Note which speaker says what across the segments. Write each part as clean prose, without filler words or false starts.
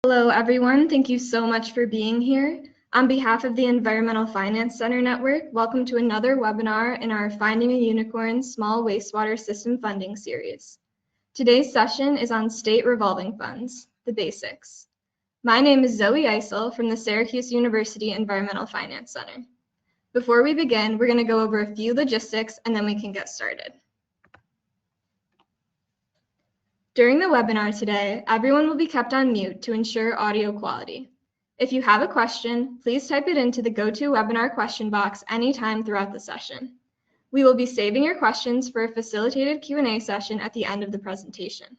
Speaker 1: Hello, everyone. Thank you so much for being here. On behalf of the Environmental Finance Center Network, welcome to another webinar in our Finding a Unicorn Small Wastewater System Funding series. Today's session is on State Revolving Funds, the basics. My name is Zoe Eisel from the Syracuse University Environmental Finance Center. Before we begin, we're going to go over a few logistics and then we can get started. During the webinar today, everyone will be kept on mute to ensure audio quality. If you have a question, please type it into the GoToWebinar question box anytime throughout the session. We will be saving your questions for a facilitated Q&A session at the end of the presentation.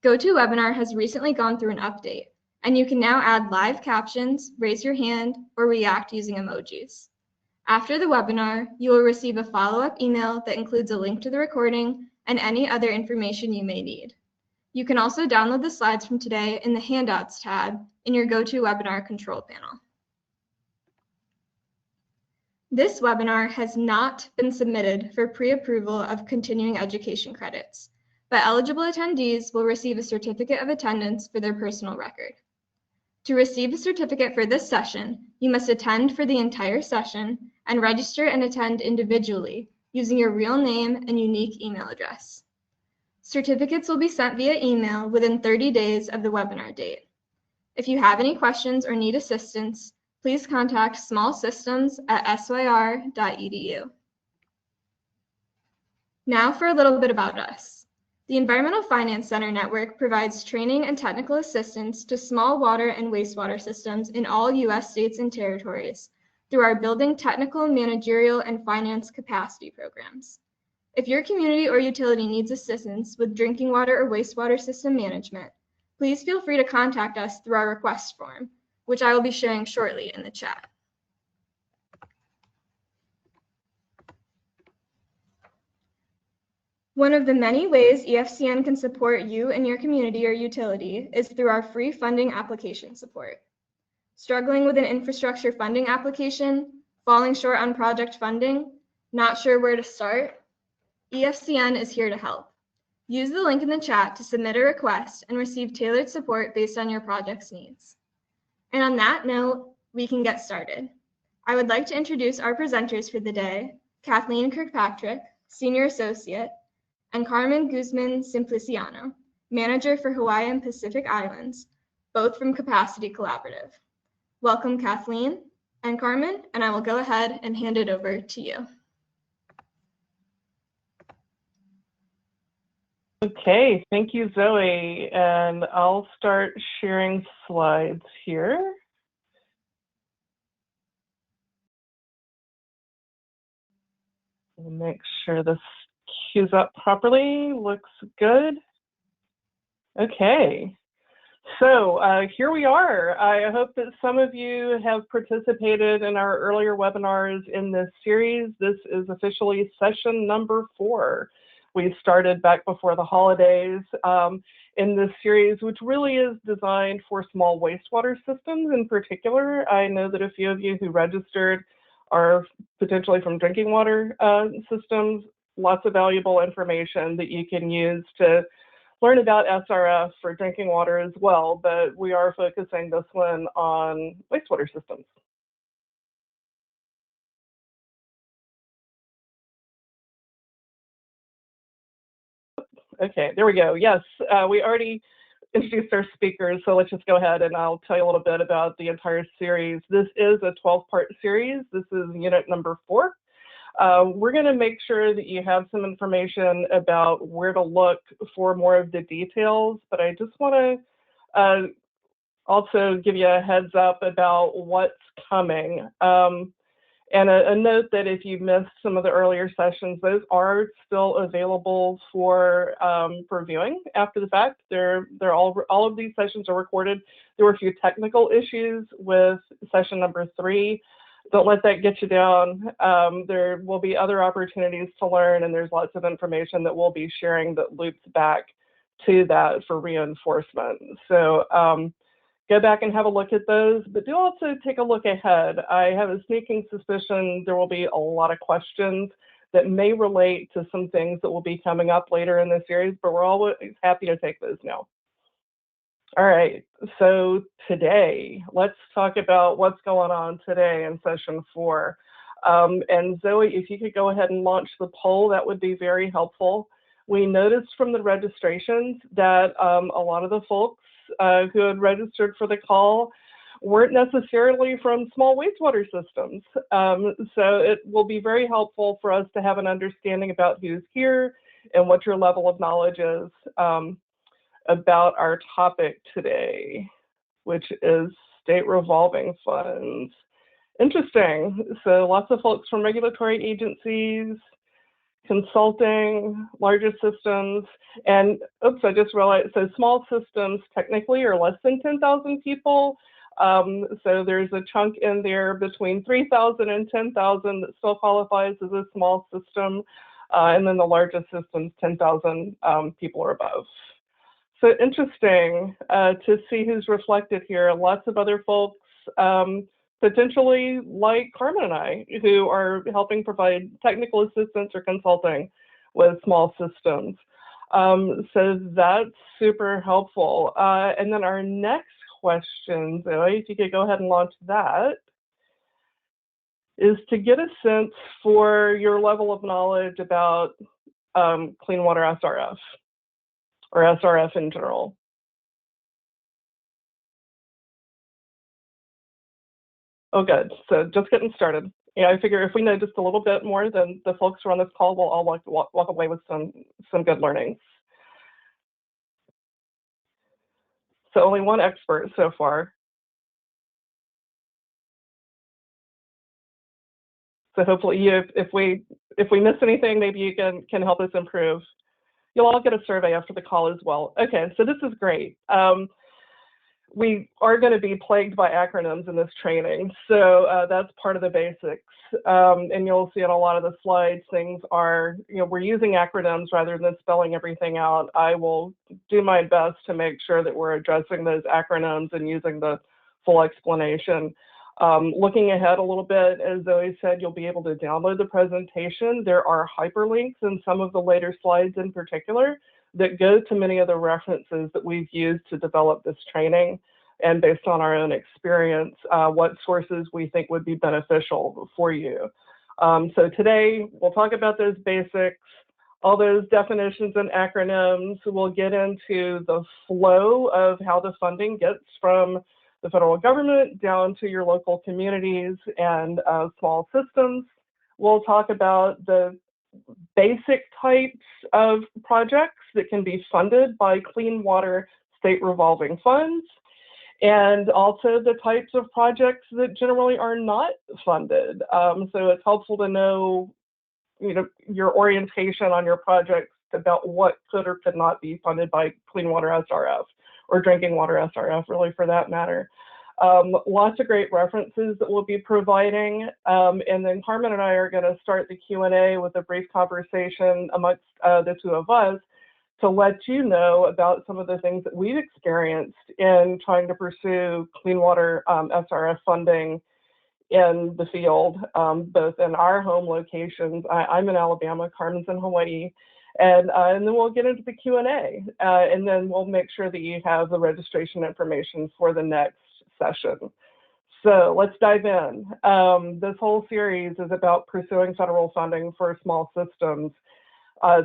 Speaker 1: GoToWebinar has recently gone through an update, and you can now add live captions, raise your hand, or react using emojis. After the webinar, you will receive a follow-up email that includes a link to the recording and any other information you may need. You can also download the slides from today in the Handouts tab in your GoToWebinar control panel. This webinar has not been submitted for pre-approval of continuing education credits, but eligible attendees will receive a certificate of attendance for their personal record. To receive a certificate for this session, you must attend for the entire session and register and attend individually using your real name and unique email address. Certificates will be sent via email within 30 days of the webinar date. If you have any questions or need assistance, please contact smallsystems@syr.edu. Now for a little bit about us. The Environmental Finance Center Network provides training and technical assistance to small water and wastewater systems in all U.S. states and territories through our Building Technical, Managerial, and Finance Capacity programs. If your community or utility needs assistance with drinking water or wastewater system management, please feel free to contact us through our request form, which I will be sharing shortly in the chat. One of the many ways EFCN can support you and your community or utility is through our free funding application support. Struggling with an infrastructure funding application, falling short on project funding, not sure where to start? EFCN is here to help. Use the link in the chat to submit a request and receive tailored support based on your project's needs. And on that note, we can get started. I would like to introduce our presenters for the day, Kathleen Kirkpatrick, Senior Associate, and Carmen Guzman-Simpliciano, Manager for Hawaii and Pacific Islands, both from Capacity Collaborative. Welcome, Kathleen and Carmen, and I will go ahead and hand it over to you.
Speaker 2: Okay, thank you, Zoe. And I'll start sharing slides here. Make sure this queues up properly. Looks good. Okay, so here we are. I hope that some of you have participated in our earlier webinars in this series. This is officially session number 4. We started back before the holidays in this series, which really is designed for small wastewater systems in particular. I know that a few of you who registered are potentially from drinking water systems. Lots of valuable information that you can use to learn about SRF for drinking water as well, but we are focusing this one on wastewater systems. Okay, there we go. Yes, we already introduced our speakers, so let's just go ahead and I'll tell you a little bit about the entire series. This is a 12-part series. This is unit number 4. We're going to make sure that you have some information about where to look for more of the details, but I just want to also give you a heads up about what's coming. And a note that if you missed some of the earlier sessions, those are still available for viewing after the fact. They're all of these sessions are recorded. There were a few technical issues with session number 3. Don't let that get you down. There will be other opportunities to learn, and there's lots of information that we'll be sharing that loops back to that for reinforcement. So go back and have a look at those, but do also take a look ahead. I have a sneaking suspicion there will be a lot of questions that may relate to some things that will be coming up later in the series, but we're always happy to take those now. All right, so today, let's talk about what's going on today in session 4. And Zoe, if you could go ahead and launch the poll, that would be very helpful. We noticed from the registrations that a lot of the folks who had registered for the call weren't necessarily from small wastewater systems. So it will be very helpful for us to have an understanding about who's here and what your level of knowledge is about our topic today, which is state revolving funds. Interesting. So lots of folks from regulatory agencies, consulting, larger systems, and oops, I just realized, so small systems technically are less than 10,000 people. So there's a chunk in there between 3,000 and 10,000 that still qualifies as a small system. And then the largest systems, 10,000 people or above. So interesting to see who's reflected here. Lots of other folks, potentially like Carmen and I, who are helping provide technical assistance or consulting with small systems. So that's super helpful. And then our next question, Zoe, if you could go ahead and launch that, is to get a sense for your level of knowledge about Clean Water SRF. Or SRF in general. Oh, good. So just getting started. Yeah, I figure if we know just a little bit more, then the folks who are on this call will all walk away with some good learnings. So only one expert so far. So hopefully, if we miss anything, maybe you can help us improve. You'll all get a survey after the call as well. Okay, so this is great. We are going to be plagued by acronyms in this training, so that's part of the basics. And you'll see on a lot of the slides, things are, we're using acronyms rather than spelling everything out. I will do my best to make sure that we're addressing those acronyms and using the full explanation. Looking ahead a little bit, as Zoe said, you'll be able to download the presentation. There are hyperlinks in some of the later slides in particular that go to many of the references that we've used to develop this training, and based on our own experience, what sources we think would be beneficial for you. So today, we'll talk about those basics, all those definitions and acronyms. We'll get into the flow of how the funding gets from the federal government down to your local communities and small systems. We'll talk about the basic types of projects that can be funded by Clean Water State Revolving Funds, and also the types of projects that generally are not funded. So it's helpful to know, your orientation on your projects about what could or could not be funded by Clean Water SRF or Drinking Water SRF, really, for that matter. Lots of great references that we'll be providing. And then Carmen and I are going to start the Q&A with a brief conversation amongst the two of us to let you know about some of the things that we've experienced in trying to pursue Clean Water SRF funding in the field, both in our home locations. I'm in Alabama, Carmen's in Hawaii. And then we'll get into the Q&A, and then we'll make sure that you have the registration information for the next session. So let's dive in. This whole series is about pursuing federal funding for small systems.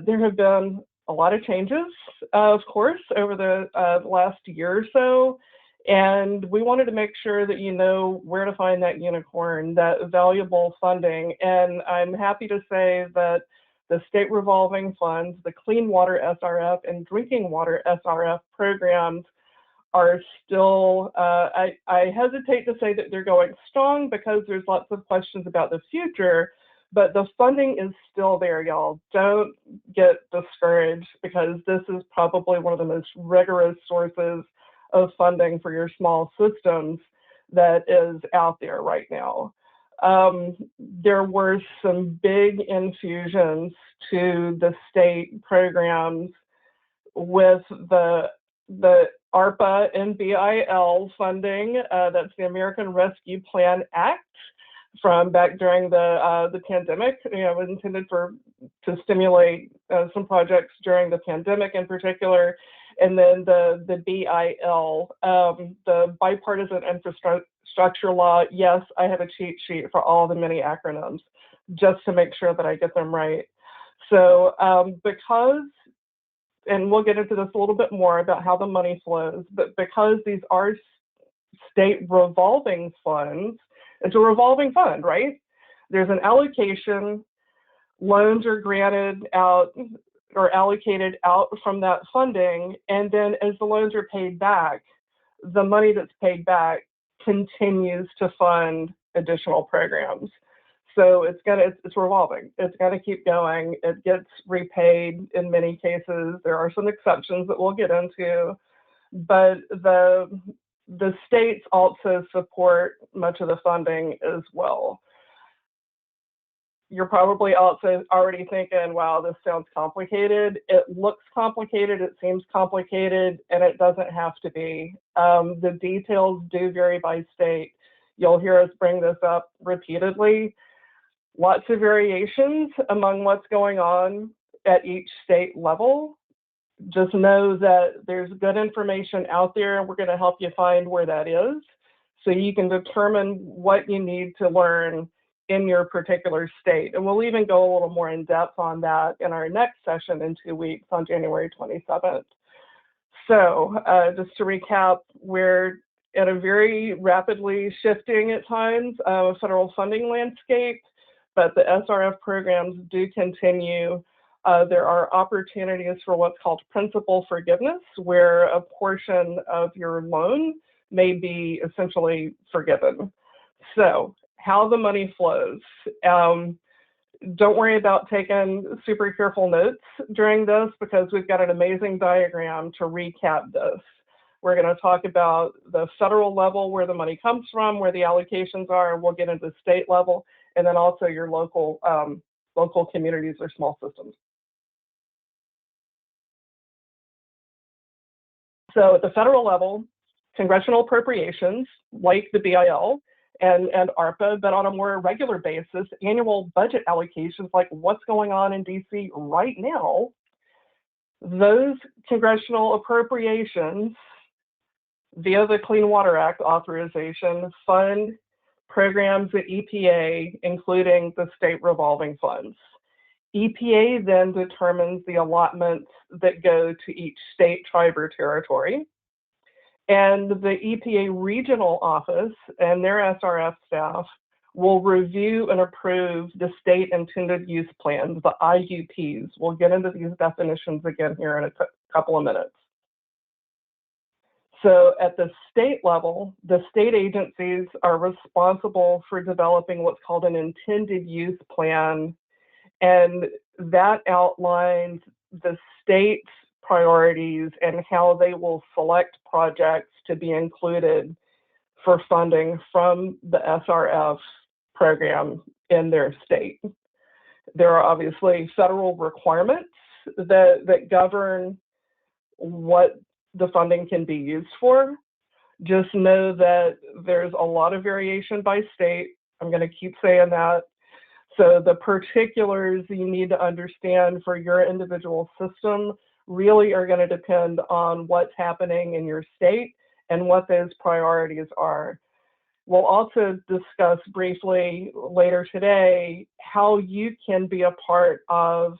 Speaker 2: There have been a lot of changes, of course, over the last year or so, and we wanted to make sure that you know where to find that unicorn, that valuable funding. And I'm happy to say that the State Revolving Funds, the Clean Water SRF, and Drinking Water SRF programs are still, I hesitate to say that they're going strong because there's lots of questions about the future, but the funding is still there, y'all. Don't get discouraged, because this is probably one of the most rigorous sources of funding for your small systems that is out there right now. There were some big infusions to the state programs with the ARPA and BIL funding. That's the American Rescue Plan Act, from back during the pandemic. It was intended to stimulate some projects during the pandemic in particular. And then the BIL, the bipartisan infrastructure law. Yes, I have a cheat sheet for all the many acronyms just to make sure that I get them right. So because, and we'll get into this a little bit more about how the money flows, but because these are state revolving funds, it's a revolving fund, right? There's an allocation, loans are granted out or allocated out from that funding, and then as the loans are paid back, the money that's paid back continues to fund additional programs. So it's revolving. It's gonna keep going. It gets repaid in many cases. There are some exceptions that we'll get into, but the states also support much of the funding as well. You're probably also already thinking, wow, this sounds complicated. It looks complicated, it seems complicated, and it doesn't have to be. The details do vary by state. You'll hear us bring this up repeatedly. Lots of variations among what's going on at each state level. Just know that there's good information out there. We're going to help you find where that is so you can determine what you need to learn in your particular state. And we'll even go a little more in depth on that in our next session in 2 weeks on January 27th. So just to recap, we're at a very rapidly shifting at times federal funding landscape, but the SRF programs do continue. There are opportunities for what's called principal forgiveness, where a portion of your loan may be essentially forgiven. So how the money flows. Don't worry about taking super careful notes during this because we've got an amazing diagram to recap this. We're going to talk about the federal level, where the money comes from, where the allocations are, and we'll get into state level, and then also your local communities or small systems. So at the federal level, congressional appropriations, like the BIL and ARPA, but on a more regular basis, annual budget allocations, like what's going on in DC right now, those congressional appropriations via the Clean Water Act authorization fund programs at EPA, including the state revolving funds. EPA then determines the allotments that go to each state, tribe, or territory. And the EPA regional office and their SRF staff will review and approve the state intended use plans, the IUPs. We'll get into these definitions again here in a couple of minutes. So at the state level, the state agencies are responsible for developing what's called an intended use plan, and that outlines the state's priorities and how they will select projects to be included for funding from the SRF program in their state. There are obviously federal requirements that govern what the funding can be used for. Just know that there's a lot of variation by state. I'm going to keep saying that. So the particulars you need to understand for your individual system really are going to depend on what's happening in your state and what those priorities are. We'll also discuss briefly later today how you can be a part of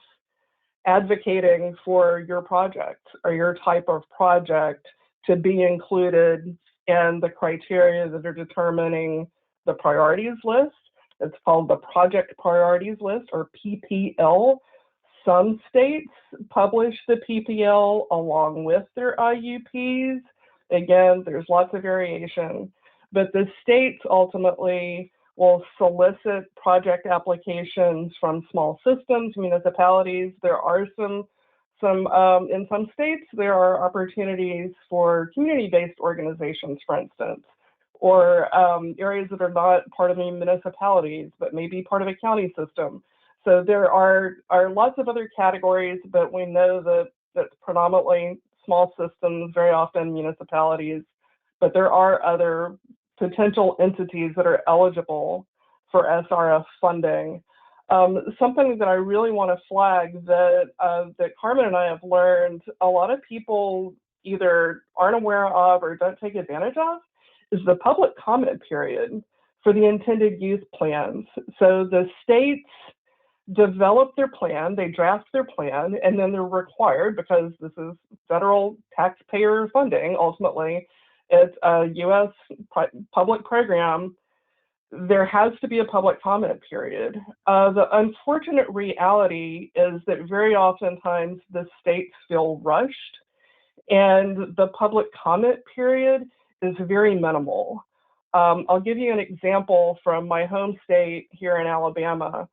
Speaker 2: advocating for your project or your type of project to be included in the criteria that are determining the priorities list. It's called the Project Priorities List, or PPL. Some states publish the PPL along with their IUPs. Again, there's lots of variation, but the states ultimately will solicit project applications from small systems, municipalities. There are in some states, there are opportunities for community-based organizations, for instance, or areas that are not part of the municipalities, but maybe part of a county system. So there are lots of other categories, but we know that that's predominantly small systems, very often municipalities, but there are other potential entities that are eligible for SRF funding. Something that I really want to flag that Carmen and I have learned, a lot of people either aren't aware of or don't take advantage of is the public comment period for the intended use plans. So the states develop their plan, they draft their plan, and then they're required, because this is federal taxpayer funding, ultimately, it's a U.S. public program, there has to be a public comment period. The unfortunate reality is that very oftentimes the states feel rushed, and the public comment period is very minimal. I'll give you an example from my home state here in Alabama.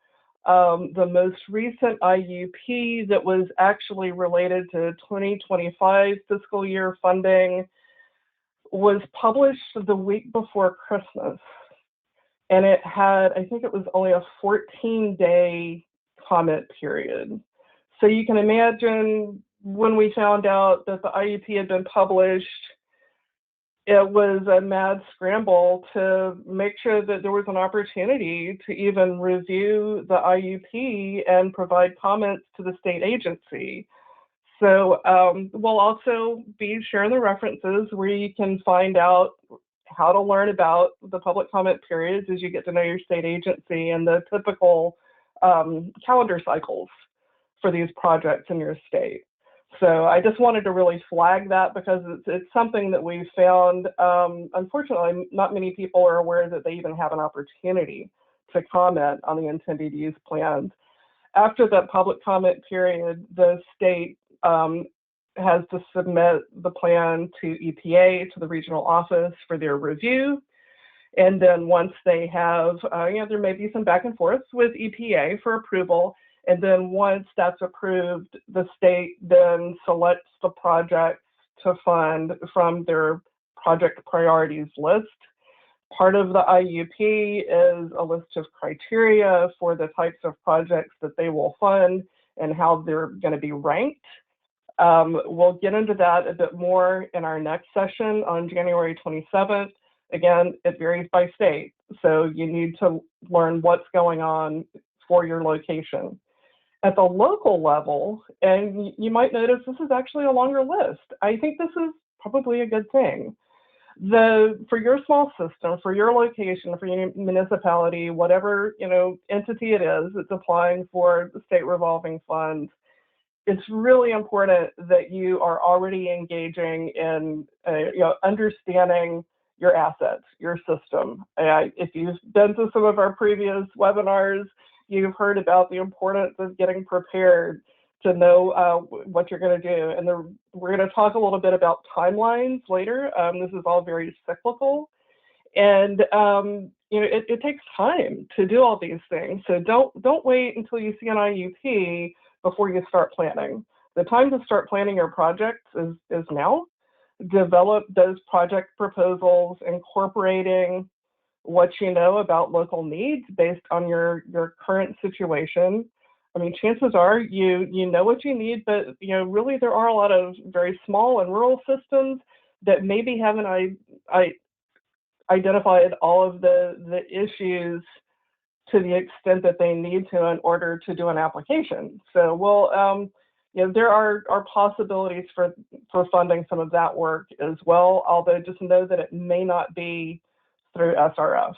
Speaker 2: The most recent IUP that was actually related to 2025 fiscal year funding was published the week before Christmas. And it had, I think it was only a 14-day comment period. So you can imagine when we found out that the IUP had been published, it was a mad scramble to make sure that there was an opportunity to even review the IUP and provide comments to the state agency. So we'll also be sharing the references where you can find out how to learn about the public comment periods as you get to know your state agency and the typical calendar cycles for these projects in your state. So I just wanted to really flag that because it's something that we've found, unfortunately, not many people are aware that they even have an opportunity to comment on the intended use plans. After that public comment period, the state has to submit the plan to EPA, to the regional office for their review. And then once they have, there may be some back and forth with EPA for approval. And then once that's approved, the state then selects the projects to fund from their project priorities list. Part of the IUP is a list of criteria for the types of projects that they will fund and how they're going to be ranked. We'll get into that a bit more in our next session on January 27th. Again, it varies by state, so you need to learn what's going on for your location. At the local level, and you might notice this is actually a longer list. I think this is probably a good thing. For your small system, for your location, for your municipality, whatever entity it is that's applying for the State Revolving Fund, it's really important that you are already engaging in understanding your assets, your system. If you've been to some of our previous webinars, you've heard about the importance of getting prepared to know what you're going to do. And we're going to talk a little bit about timelines later. This is all very cyclical. And it takes time to do all these things. So don't wait until you see an IUP before you start planning. The time to start planning your projects is now. Develop those project proposals, incorporating what you know about local needs based on your current situation. I mean, chances are you know what you need, but really there are a lot of very small and rural systems that maybe haven't identified all of the issues to the extent that they need to in order to do an application. So we'll, there are possibilities for funding some of that work as well, although just know that it may not be through SRF.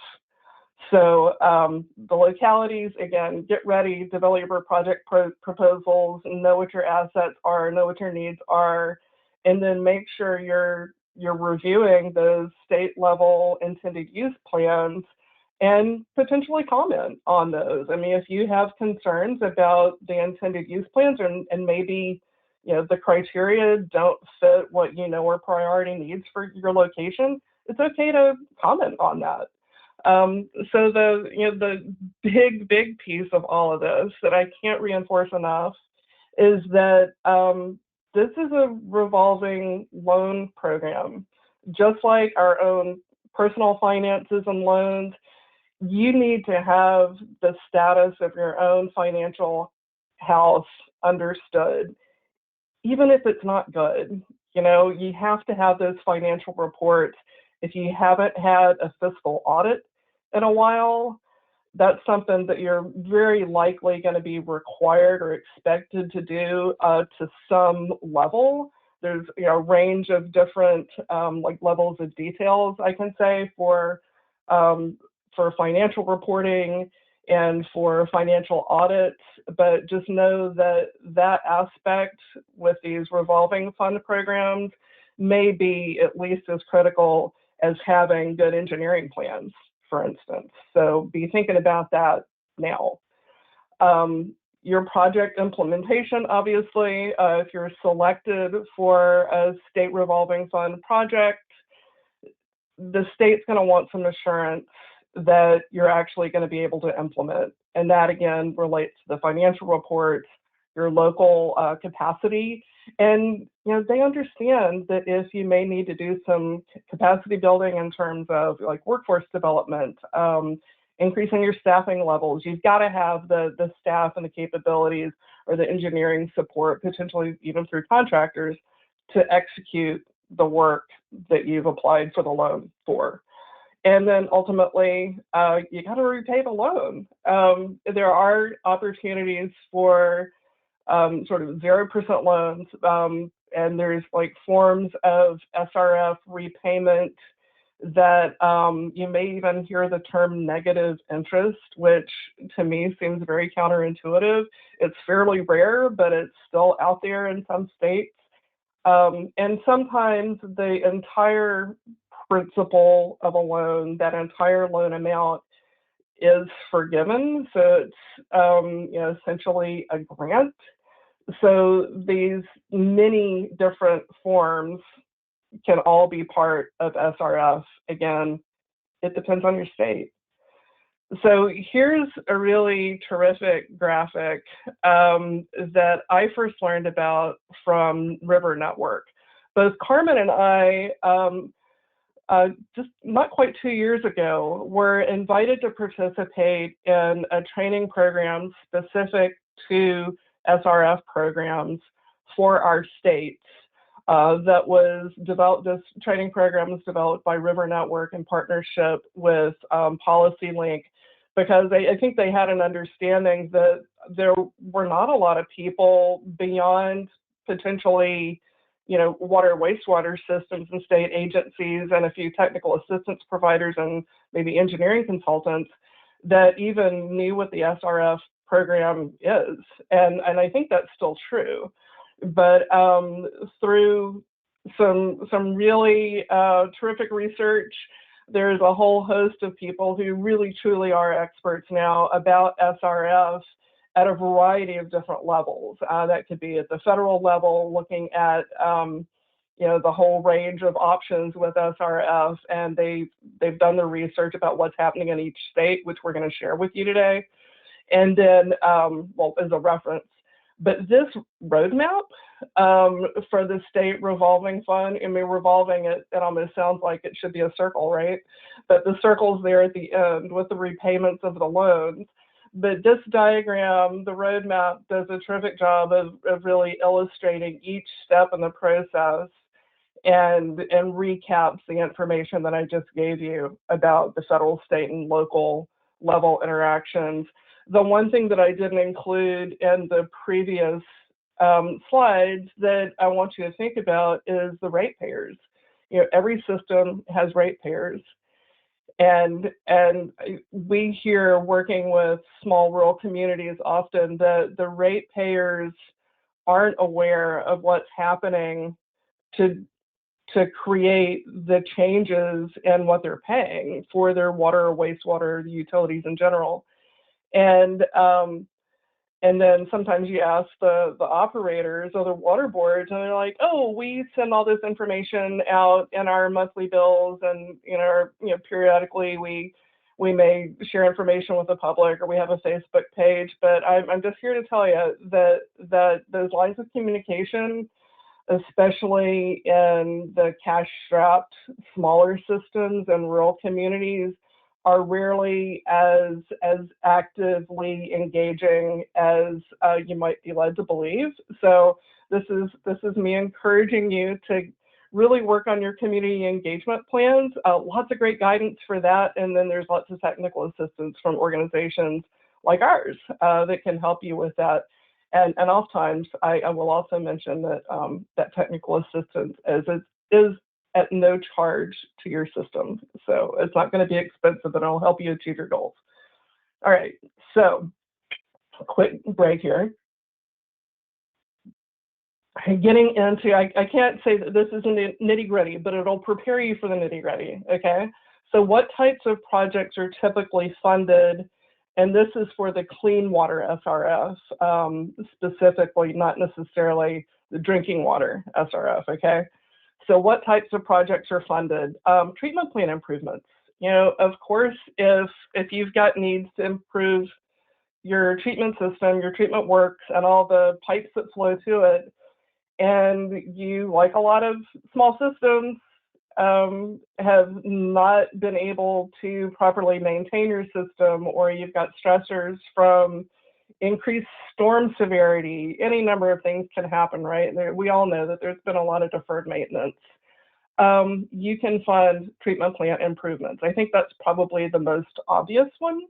Speaker 2: So the localities, again, get ready, develop your project proposals, know what your assets are, know what your needs are, and then make sure you're reviewing those state level intended use plans and potentially comment on those. I mean, if you have concerns about the intended use plans and maybe the criteria don't fit what are priority needs for your location, it's okay to comment on that. So the big piece of all of this that I can't reinforce enough is that this is a revolving loan program. Just like our own personal finances and loans, you need to have the status of your own financial house understood, even if it's not good. You have to have those financial reports. If you haven't had a fiscal audit in a while, that's something that you're very likely going to be required or expected to do to some level there's a range of different like levels of details, I can say, for financial reporting and for financial audits, but just know that that aspect with these revolving fund programs may be at least as critical as having good engineering plans, for instance. So be thinking about that now. Your project implementation, obviously, if you're selected for a state revolving fund project, the state's going to want some assurance that you're actually going to be able to implement. And that, again, relates to the financial reports, your local capacity. And they understand that if you may need to do some capacity building in terms of like workforce development, increasing your staffing levels, you've got to have the staff and the capabilities or the engineering support, potentially even through contractors, to execute the work that you've applied for the loan for. And then ultimately, you got to repay the loan. There are opportunities for sort of 0% loans, and there's like forms of SRF repayment that you may even hear the term negative interest, which to me seems very counterintuitive. It's fairly rare, but it's still out there in some states. And sometimes the entire principal of a loan, that entire loan amount, is forgiven. So it's essentially a grant. So these many different forms can all be part of SRF. Again, it depends on your state. So here's a really terrific graphic that I first learned about from River Network. Both Carmen and I, just not quite 2 years ago, were invited to participate in a training program specific to SRF programs for our states. That was developed, this training program was developed by River Network in partnership with PolicyLink, because I think they had an understanding that there were not a lot of people beyond potentially, water and wastewater systems and state agencies and a few technical assistance providers and maybe engineering consultants that even knew what the SRF program is. And I think that's still true. But through some really terrific research, there's a whole host of people who really truly are experts now about SRF at a variety of different levels. That could be at the federal level, looking at the whole range of options with SRF, and they've done the research about what's happening in each state, which we're going to share with you today. And then, as a reference. But this roadmap for the state revolving fund, revolving, it almost sounds like it should be a circle, right? But the circle's there at the end with the repayments of the loans. But this diagram, the roadmap, does a terrific job of really illustrating each step in the process and recaps the information that I just gave you about the federal, state, and local level interactions. The one thing that I didn't include in the previous slides that I want you to think about is the ratepayers. Every system has ratepayers. And we here, working with small rural communities, often the ratepayers aren't aware of what's happening to create the changes in what they're paying for their water or wastewater utilities in general. And then sometimes you ask the operators or the water boards, and they're like, "Oh, we send all this information out in our monthly bills, and periodically we may share information with the public, or we have a Facebook page." But I'm just here to tell you that those lines of communication, especially in the cash-strapped smaller systems and rural communities, are rarely as actively engaging as you might be led to believe. So this is me encouraging you to really work on your community engagement plans. Lots of great guidance for that, and then there's lots of technical assistance from organizations like ours that can help you with that. And oftentimes, I will also mention that that technical assistance is at no charge to your system. So it's not going to be expensive, and it'll help you achieve your goals. All right, so quick break here. Getting into, I can't say that this is nitty gritty, but it'll prepare you for the nitty gritty, okay? So what types of projects are typically funded? And this is for the Clean Water SRF, specifically, not necessarily the drinking water SRF, okay? So what types of projects are funded? Treatment plant improvements. You know, of course, if you've got needs to improve your treatment system, your treatment works, and all the pipes that flow to it, and you, like a lot of small systems, have not been able to properly maintain your system, or you've got stressors from increased storm severity, any number of things can happen, right? We all know that there's been a lot of deferred maintenance. You can fund treatment plant improvements. I think that's probably the most obvious one.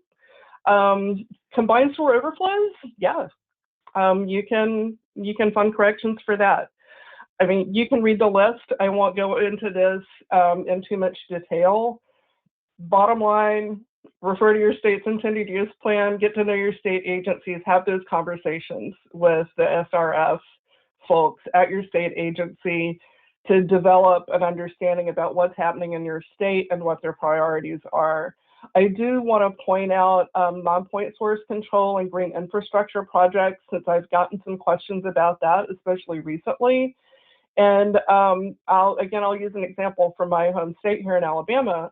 Speaker 2: Combined sewer overflows, yeah. You can fund corrections for that. I mean, you can read the list. I won't go into this in too much detail. Bottom line, refer to your state's intended use plan, get to know your state agencies, have those conversations with the SRF folks at your state agency to develop an understanding about what's happening in your state and what their priorities are. I do want to point out non-point source control and green infrastructure projects, since I've gotten some questions about that, especially recently. And I'll use an example from my home state here in Alabama.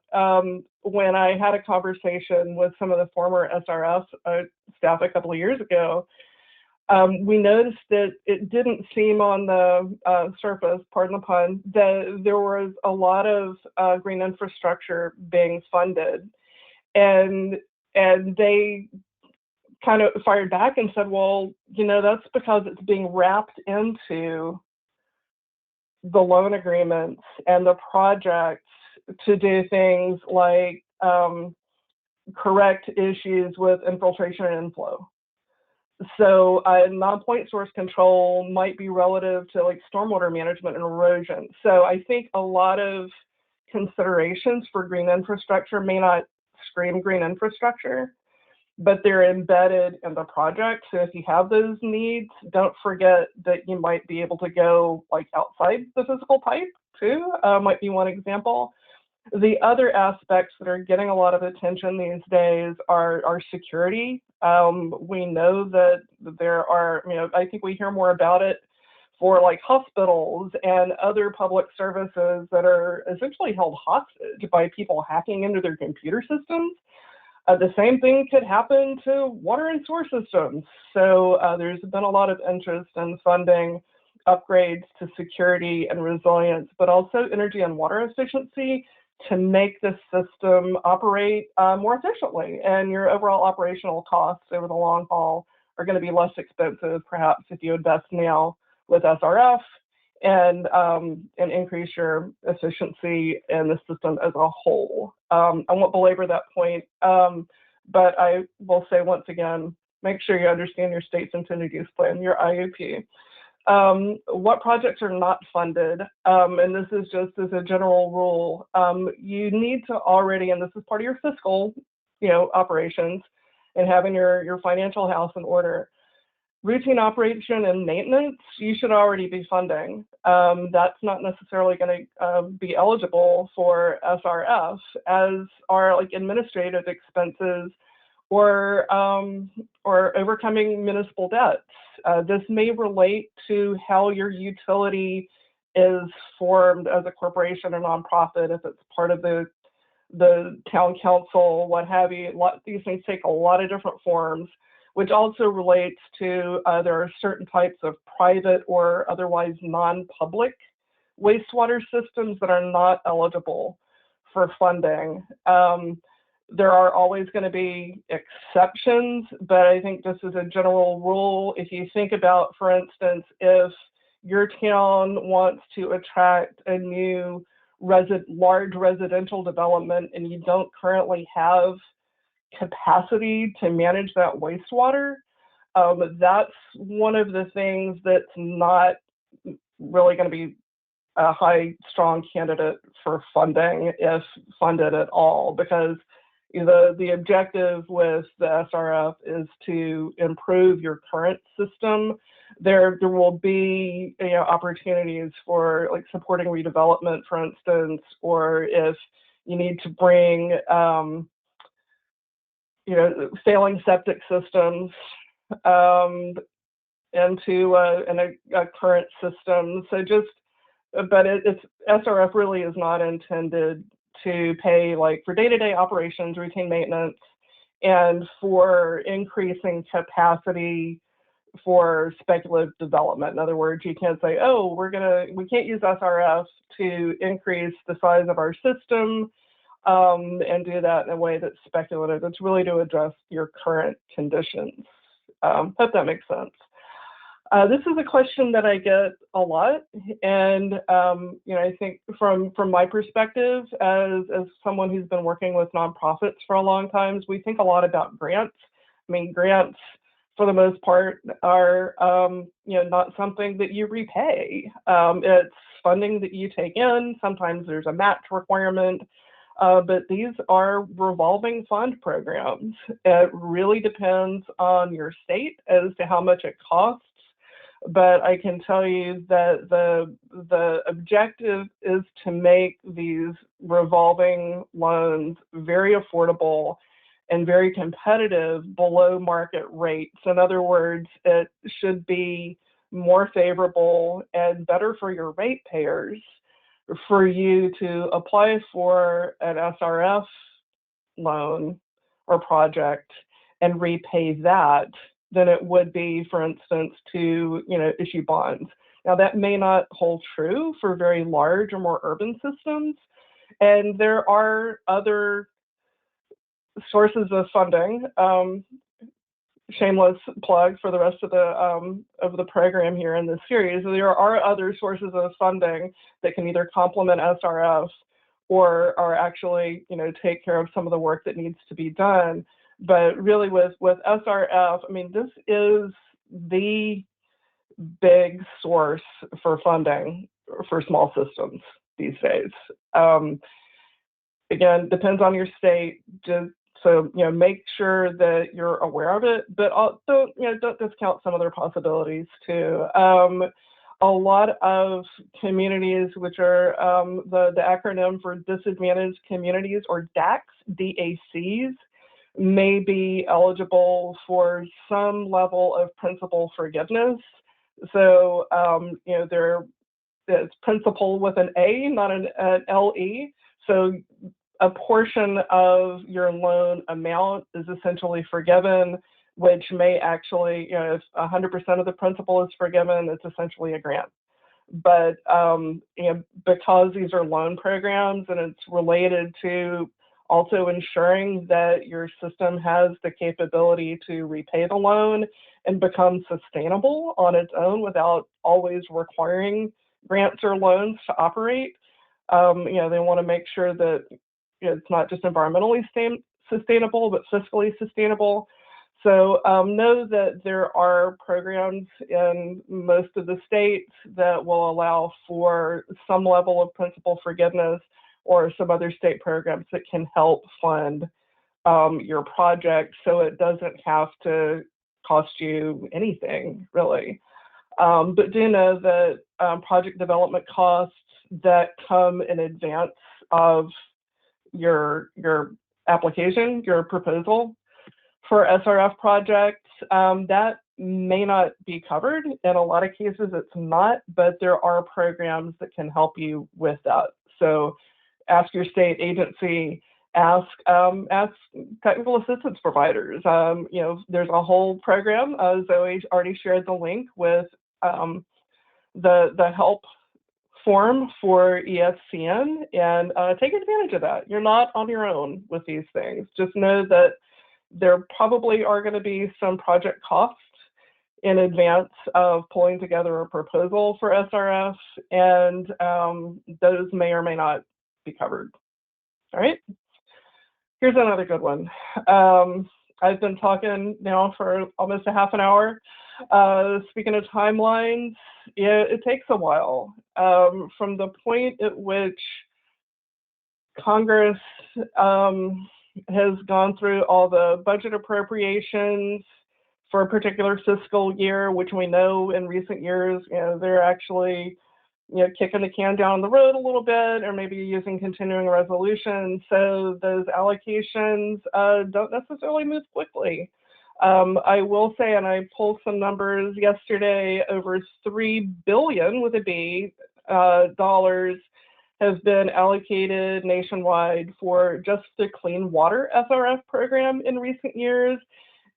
Speaker 2: When I had a conversation with some of the former SRF staff a couple of years ago, we noticed that it didn't seem on the surface, pardon the pun, that there was a lot of green infrastructure being funded. And they kind of fired back and said, well, you know, that's because it's being wrapped into the loan agreements and the projects to do things like correct issues with infiltration and inflow. So non-point source control might be relative to like stormwater management and erosion. So I think a lot of considerations for green infrastructure may not scream green infrastructure, but they're embedded in the project. So if you have those needs, don't forget that you might be able to go like outside the physical pipe too, might be one example. The other aspects that are getting a lot of attention these days are security. We know that there are, you know, I think we hear more about it for like hospitals and other public services that are essentially held hostage by people hacking into their computer systems. The same thing could happen to water and sewer systems. So there's been a lot of interest in funding upgrades to security and resilience, but also energy and water efficiency to make the system operate more efficiently. And your overall operational costs over the long haul are going to be less expensive, perhaps, if you invest now with SRF and increase your efficiency in the system as a whole. I won't belabor that point, but I will say once again, make sure you understand your state's intended use plan, your IUP. What projects are not funded, and this is just as a general rule, you need to already, and this is part of your fiscal, you know, operations and having your financial house in order. Routine operation and maintenance, you should already be funding. That's not necessarily going to be eligible for SRF, as are like administrative expenses or overcoming municipal debts. This may relate to how your utility is formed as a corporation or nonprofit, if it's part of the town council, what have you. These things take a lot of different forms, which also relates to there are certain types of private or otherwise non-public wastewater systems that are not eligible for funding. There are always going to be exceptions, but I think this is a general rule. If you think about, for instance, if your town wants to attract a new large residential development and you don't currently have capacity to manage that wastewater, That's one of the things that's not really going to be a high, strong candidate for funding, if funded at all, because the objective with the SRF is to improve your current system. There will be opportunities for like supporting redevelopment, for instance, or if you need to bring failing septic systems into a current system. So but SRF really is not intended to pay like for day-to-day operations, routine maintenance, and for increasing capacity for speculative development. In other words, you can't say, oh, we can't use SRF to increase the size of our system and do that in a way that's speculative. It's really to address your current conditions. Hope that makes sense. This is a question that I get a lot, and I think from my perspective, as someone who's been working with nonprofits for a long time, we think a lot about grants. I mean, grants for the most part are not something that you repay. It's funding that you take in. Sometimes there's a match requirement, but these are revolving fund programs. It really depends on your state as to how much it costs. But I can tell you that the objective is to make these revolving loans very affordable and very competitive below market rates. In other words, it should be more favorable and better for your ratepayers for you to apply for an SRF loan or project and repay that than it would be, for instance, to issue bonds. Now, that may not hold true for very large or more urban systems, and there are other sources of funding. Shameless plug for the rest of the program here in this series. There are other sources of funding that can either complement SRF or actually take care of some of the work that needs to be done. But really with SRF, I mean, this is the big source for funding for small systems these days. Again, depends on your state. So make sure that you're aware of it, but also don't discount some other possibilities too. A lot of communities, which are the acronym for disadvantaged communities, or DACs, may be eligible for some level of principal forgiveness. So it's principal with an A, not an LE. So a portion of your loan amount is essentially forgiven, which may actually, if 100% of the principal is forgiven, it's essentially a grant. But because these are loan programs and it's related to also ensuring that your system has the capability to repay the loan and become sustainable on its own without always requiring grants or loans to operate, they want to make sure that it's not just environmentally sustainable, but fiscally sustainable. So know that there are programs in most of the states that will allow for some level of principal forgiveness, or some other state programs that can help fund your project, so it doesn't have to cost you anything, really. But do know that project development costs that come in advance of your application, your proposal for SRF projects, that may not be covered. In a lot of cases, it's not, but there are programs that can help you with that. So ask your state agency, ask technical assistance providers. There's a whole program. Zoe already shared the link with the help form for EFCN, and take advantage of that. You're not on your own with these things. Just know that there probably are going to be some project costs in advance of pulling together a proposal for SRF, and those may or may not be covered. All right. Here's another good one. I've been talking now for almost a half an hour. Speaking of timelines, yeah, it takes a while. From the point at which Congress has gone through all the budget appropriations for a particular fiscal year, which we know in recent years, they're actually, kicking the can down the road a little bit, or maybe using continuing resolutions. So those allocations don't necessarily move quickly. I will say, and I pulled some numbers yesterday, over $3 billion with a B dollars has been allocated nationwide for just the Clean Water SRF program in recent years,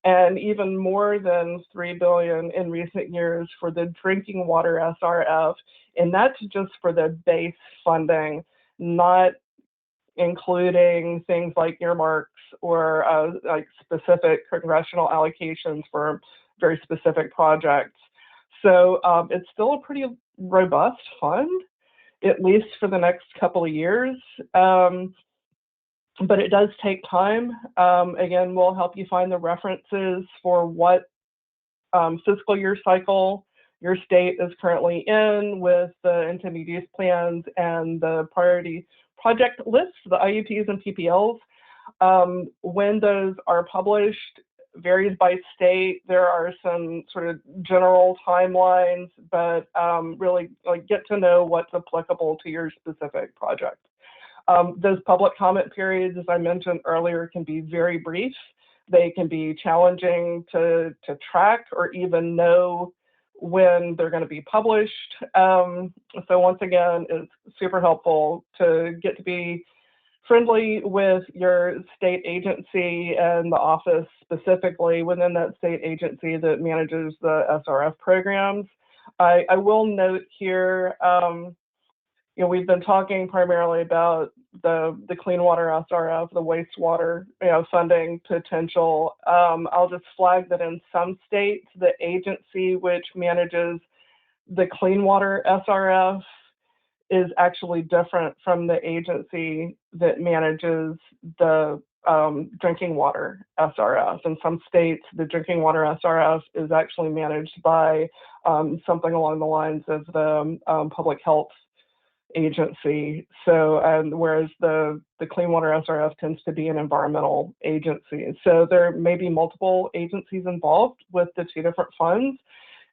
Speaker 2: and even more than $3 billion in recent years for the Drinking Water SRF, and that's just for the base funding, not including things like earmarks or like specific congressional allocations for very specific projects. So it's still a pretty robust fund, at least for the next couple of years. But it does take time. Again, we'll help you find the references for what fiscal year cycle your state is currently in with the intended use plans and the priority project lists, the IUPs and PPLs. When those are published varies by state. There are some sort of general timelines, but really get to know what's applicable to your specific project. Those public comment periods, as I mentioned earlier, can be very brief. They can be challenging to track or even know when they're going to be published. So once again, it's super helpful to get to be friendly with your state agency and the office specifically within that state agency that manages the SRF programs. I will note here, we've been talking primarily about the Clean Water SRF, the wastewater funding potential. I'll just flag that in some states, the agency which manages the Clean Water SRF is actually different from the agency that manages the Drinking Water SRF. In some states, the Drinking Water SRF is actually managed by something along the lines of the Public Health Agency. So, whereas the Clean Water SRF tends to be an environmental agency. So there may be multiple agencies involved with the two different funds.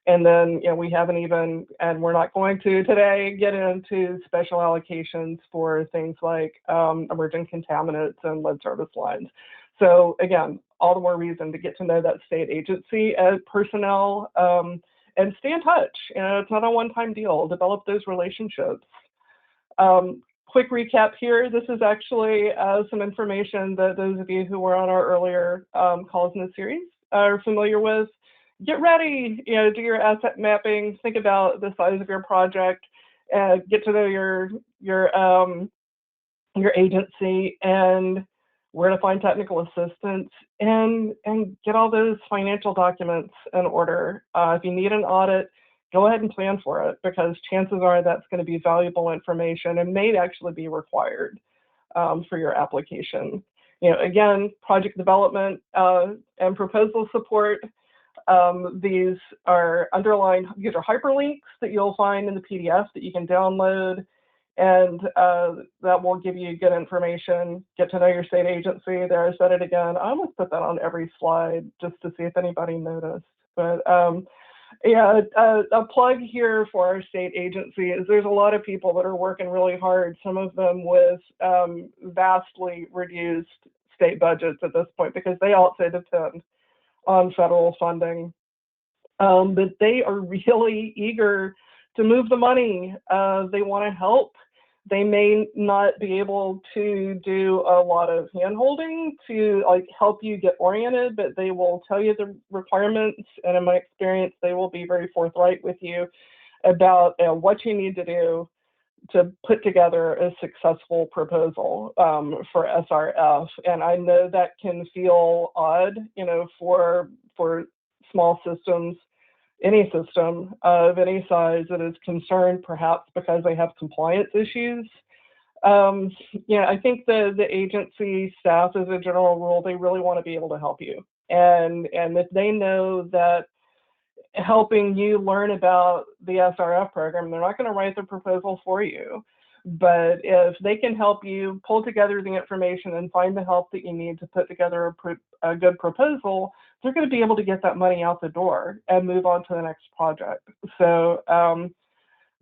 Speaker 2: And then, we haven't even, and we're not going to today, get into special allocations for things like emerging contaminants and lead service lines. So again, all the more reason to get to know that state agency personnel and stay in touch. It's not a one-time deal. Develop those relationships. Quick recap here. This is actually some information that those of you who were on our earlier calls in the series are familiar with. Get ready, do your asset mapping, think about the size of your project, get to know your agency and where to find technical assistance, and get all those financial documents in order. If you need an audit, go ahead and plan for it, because chances are that's going to be valuable information and may actually be required for your application. Again, project development and proposal support. These are these are hyperlinks that you'll find in the PDF that you can download, and that will give you good information. Get to know your state agency. There, I said it again. I almost put that on every slide just to see if anybody noticed. But yeah, a plug here for our state agency is there's a lot of people that are working really hard, some of them with vastly reduced state budgets at this point, because they also depend on federal funding. But they are really eager to move the money. They want to help. They may not be able to do a lot of hand-holding to help you get oriented, but they will tell you the requirements, and in my experience, they will be very forthright with you about what you need to do to put together a successful proposal for SRF. And I know that can feel odd, for small systems, any system of any size that is concerned perhaps because they have compliance issues. I think the agency staff, as a general rule, they really want to be able to help you. And if they know that helping you learn about the SRF program, they're not going to write the proposal for you. But if they can help you pull together the information and find the help that you need to put together a good proposal, they're going to be able to get that money out the door and move on to the next project. So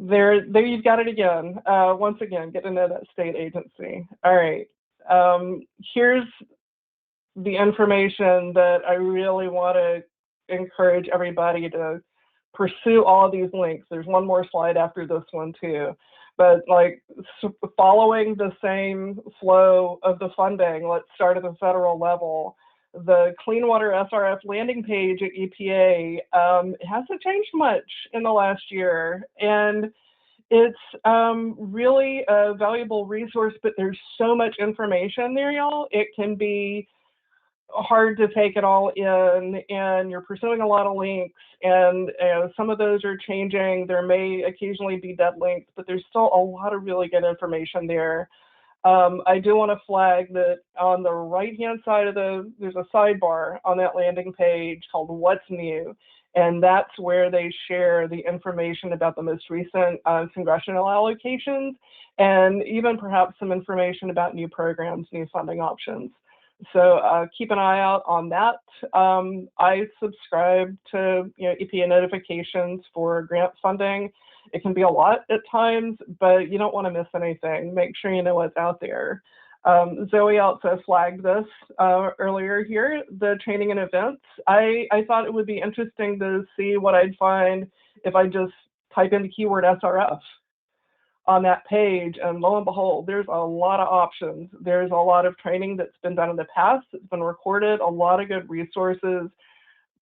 Speaker 2: there you've got it again. Once again, get to know that state agency. All right. Here's the information that I really want to encourage everybody to pursue all of these links. There's one more slide after this one too. But like following the same flow of the funding, let's start at the federal level. The Clean Water SRF landing page at EPA hasn't changed much in the last year. And it's really a valuable resource, but there's so much information there, y'all. It can be hard to take it all in, and you're pursuing a lot of links, and some of those are changing. There may occasionally be dead links, but there's still a lot of really good information there. I do want to flag that on the right-hand side of there's a sidebar on that landing page called What's New, and that's where they share the information about the most recent congressional allocations, and even perhaps some information about new programs, new funding options. So keep an eye out on that. I subscribe to EPA notifications for grant funding. It can be a lot at times, but you don't want to miss anything. Make sure you know what's out there. Zoe also flagged this earlier here, the training and events. I thought it would be interesting to see what I'd find if I just type in the keyword SRF on that page, and lo and behold, there's a lot of options. There's a lot of training that's been done in the past, it's been recorded, a lot of good resources,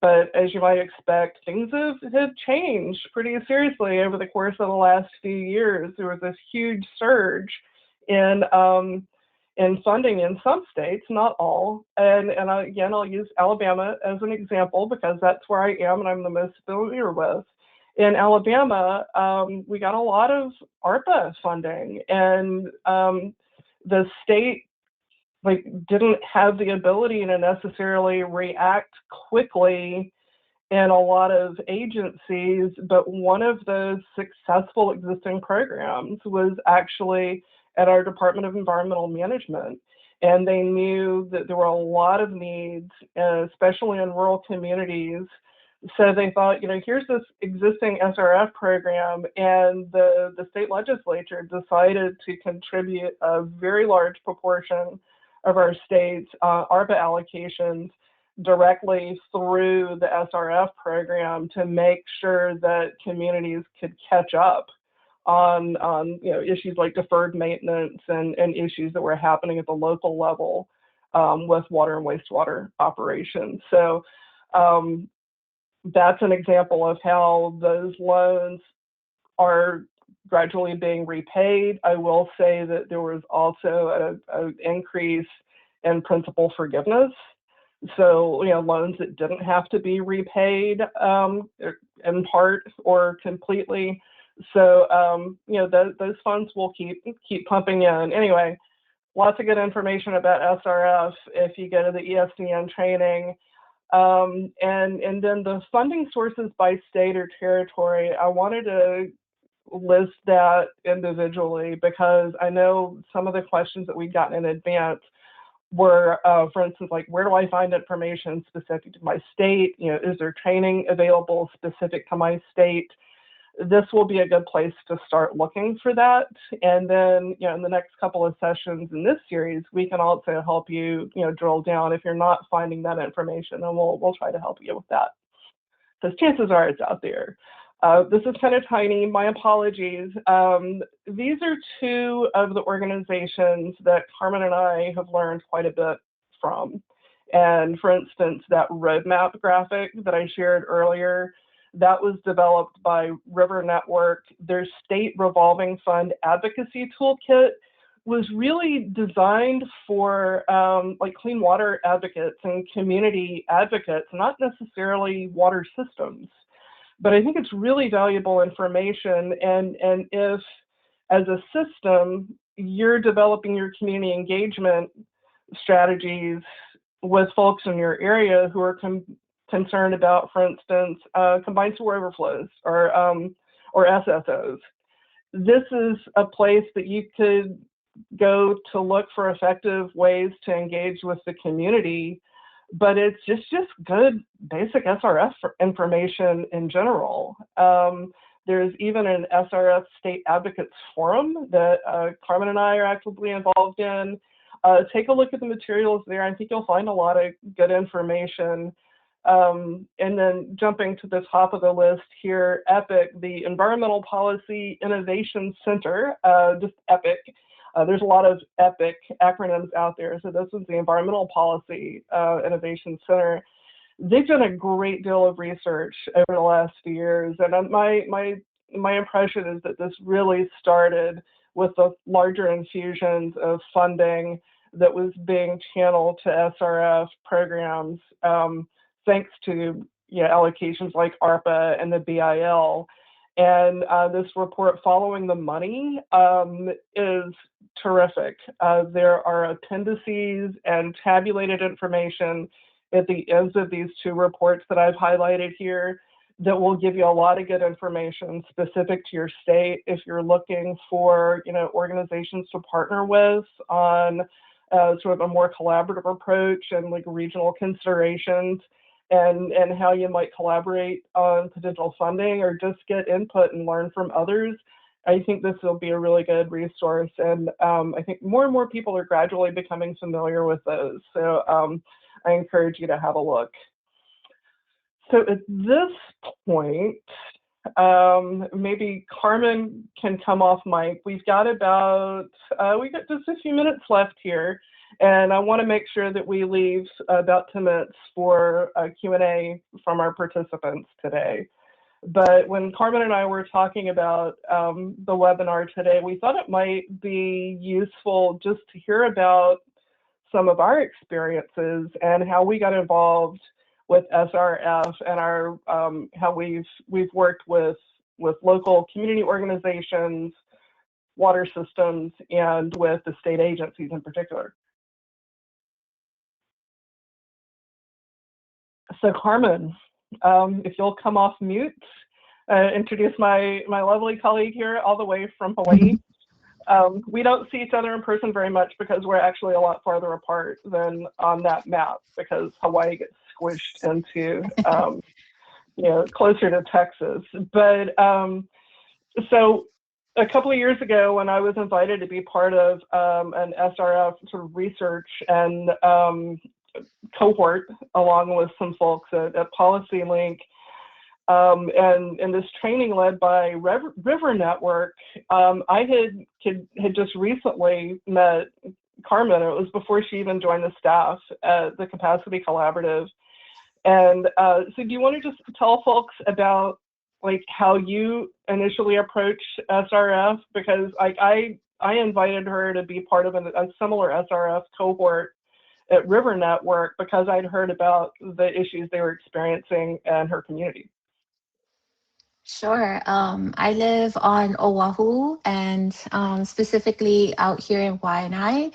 Speaker 2: but as you might expect, things have changed pretty seriously over the course of the last few years. There was this huge surge in funding in some states, not all, and again, I'll use Alabama as an example because that's where I am and I'm the most familiar with. In Alabama, we got a lot of ARPA funding, and the state didn't have the ability to necessarily react quickly in a lot of agencies, but one of those successful existing programs was actually at our Department of Environmental Management. And they knew that there were a lot of needs, especially in rural communities. So they thought, here's this existing SRF program, and the state legislature decided to contribute a very large proportion of our state's ARPA allocations directly through the SRF program to make sure that communities could catch up on issues like deferred maintenance and issues that were happening at the local level with water and wastewater operations. So that's an example of how those loans are gradually being repaid. I will say that there was also an increase in principal forgiveness. So, loans that didn't have to be repaid in part or completely. So, those funds will keep pumping in. Anyway, lots of good information about SRF if you go to the ESCN training. And then the funding sources by state or territory, I wanted to list that individually because I know some of the questions that we've gotten in advance were, for instance, like, where do I find information specific to my state? Is there training available specific to my state? This will be a good place to start looking for that. And then, in the next couple of sessions in this series, we can also help you, drill down if you're not finding that information, and we'll try to help you with that. Because chances are it's out there. This is kind of tiny, my apologies. These are two of the organizations that Carmen and I have learned quite a bit from. And for instance, that roadmap graphic that I shared earlier, that was developed by River Network. Their State Revolving Fund advocacy toolkit was really designed for clean water advocates and community advocates, not necessarily water systems. But I think it's really valuable information. And if, as a system, you're developing your community engagement strategies with folks in your area who are concerned about, for instance, combined sewer overflows or SSOs. This is a place that you could go to look for effective ways to engage with the community, but it's just good basic SRF information in general. There's even an SRF State Advocates Forum that Carmen and I are actively involved in. Take a look at the materials there. I think you'll find a lot of good information. And then jumping to the top of the list here, EPIC, the Environmental Policy Innovation Center, just EPIC. There's a lot of EPIC acronyms out there. So this is the Environmental Policy Innovation Center. They've done a great deal of research over the last few years. And my impression is that this really started with the larger infusions of funding that was being channeled to SRF programs, thanks to allocations like ARPA and the BIL. And this report, Following the Money, is terrific. There are appendices and tabulated information at the ends of these two reports that I've highlighted here that will give you a lot of good information specific to your state if you're looking for organizations to partner with on sort of a more collaborative approach and like regional considerations, and how you might collaborate on potential funding or just get input and learn from others. I think this will be a really good resource, and I think more and more people are gradually becoming familiar with those. So I encourage you to have a look. So at this point, maybe Carmen can come off mic. We've got just a few minutes left here, and I want to make sure that we leave about 10 minutes for Q&A from our participants today. But when Carmen and I were talking about the webinar today, we thought it might be useful just to hear about some of our experiences and how we got involved with SRF and our how we've worked with local community organizations, water systems, and with the state agencies in particular. So Carmen, if you'll come off mute, introduce my lovely colleague here all the way from Hawaii. We don't see each other in person very much because we're actually a lot farther apart than on that map, because Hawaii gets squished into, closer to Texas. But so a couple of years ago, when I was invited to be part of an SRF sort of research and cohort, along with some folks at PolicyLink, and this training led by River Network, I had just recently met Carmen. It was before she even joined the staff at the Capacity Collaborative. And so do you want to just tell folks about like how you initially approached SRF? Because I invited her to be part of a similar SRF cohort at River Network because I'd heard about the issues they were experiencing in her community.
Speaker 3: Sure. I live on Oahu, and specifically out here in Waianae.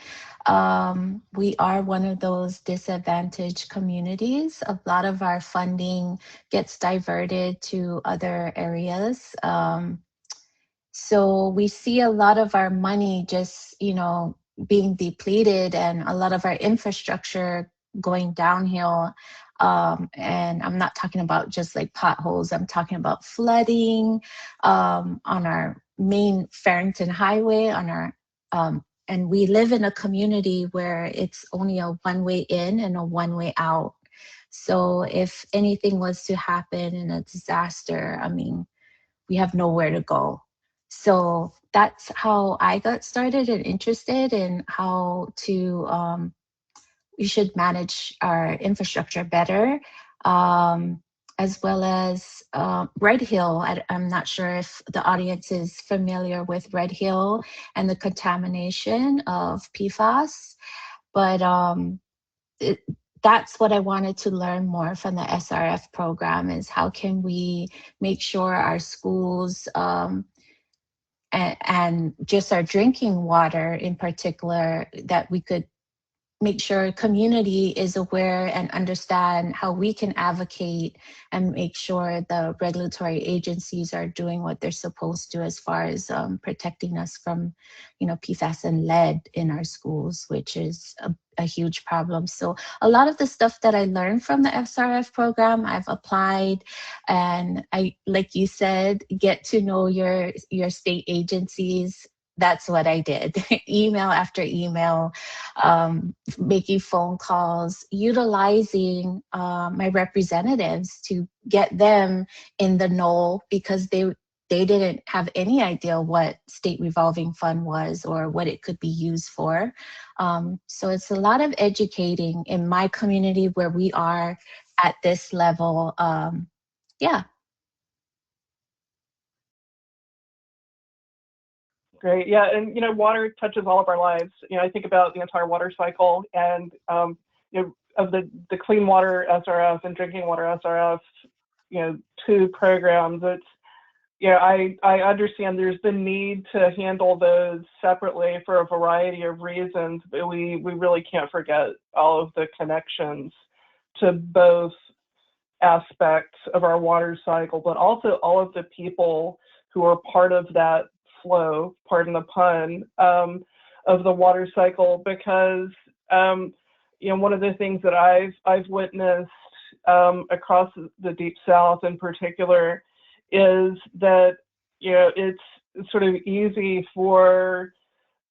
Speaker 3: We are one of those disadvantaged communities. A lot of our funding gets diverted to other areas. So we see a lot of our money just, being depleted, and a lot of our infrastructure going downhill. And I'm not talking about just like potholes. I'm talking about flooding on our main Farrington Highway, and we live in a community where it's only a one-way in and a one-way out. So if anything was to happen in a disaster, we have nowhere to go. So that's how I got started and interested in how to we should manage our infrastructure better, as well as Red Hill. I'm not sure if the audience is familiar with Red Hill and the contamination of PFAS, but that's what I wanted to learn more from the SRF program, is how can we make sure our schools and just our drinking water in particular, that we could make sure community is aware and understand how we can advocate and make sure the regulatory agencies are doing what they're supposed to as far as protecting us from, PFAS and lead in our schools, which is a huge problem. So a lot of the stuff that I learned from the SRF program, I've applied, and I, like you said, get to know your state agencies. That's what I did. Email after email, making phone calls, utilizing my representatives to get them in the know, because they didn't have any idea what State Revolving Fund was or what it could be used for. So it's a lot of educating in my community where we are at this level. Yeah.
Speaker 2: Great. Yeah. And, water touches all of our lives. I think about the entire water cycle, and, of the Clean Water SRF and Drinking Water SRF, two programs. It's, I understand there's the need to handle those separately for a variety of reasons, but we really can't forget all of the connections to both aspects of our water cycle, but also all of the people who are part of that flow, pardon the pun, of the water cycle, because one of the things that I've witnessed across the Deep South in particular is that it's sort of easy for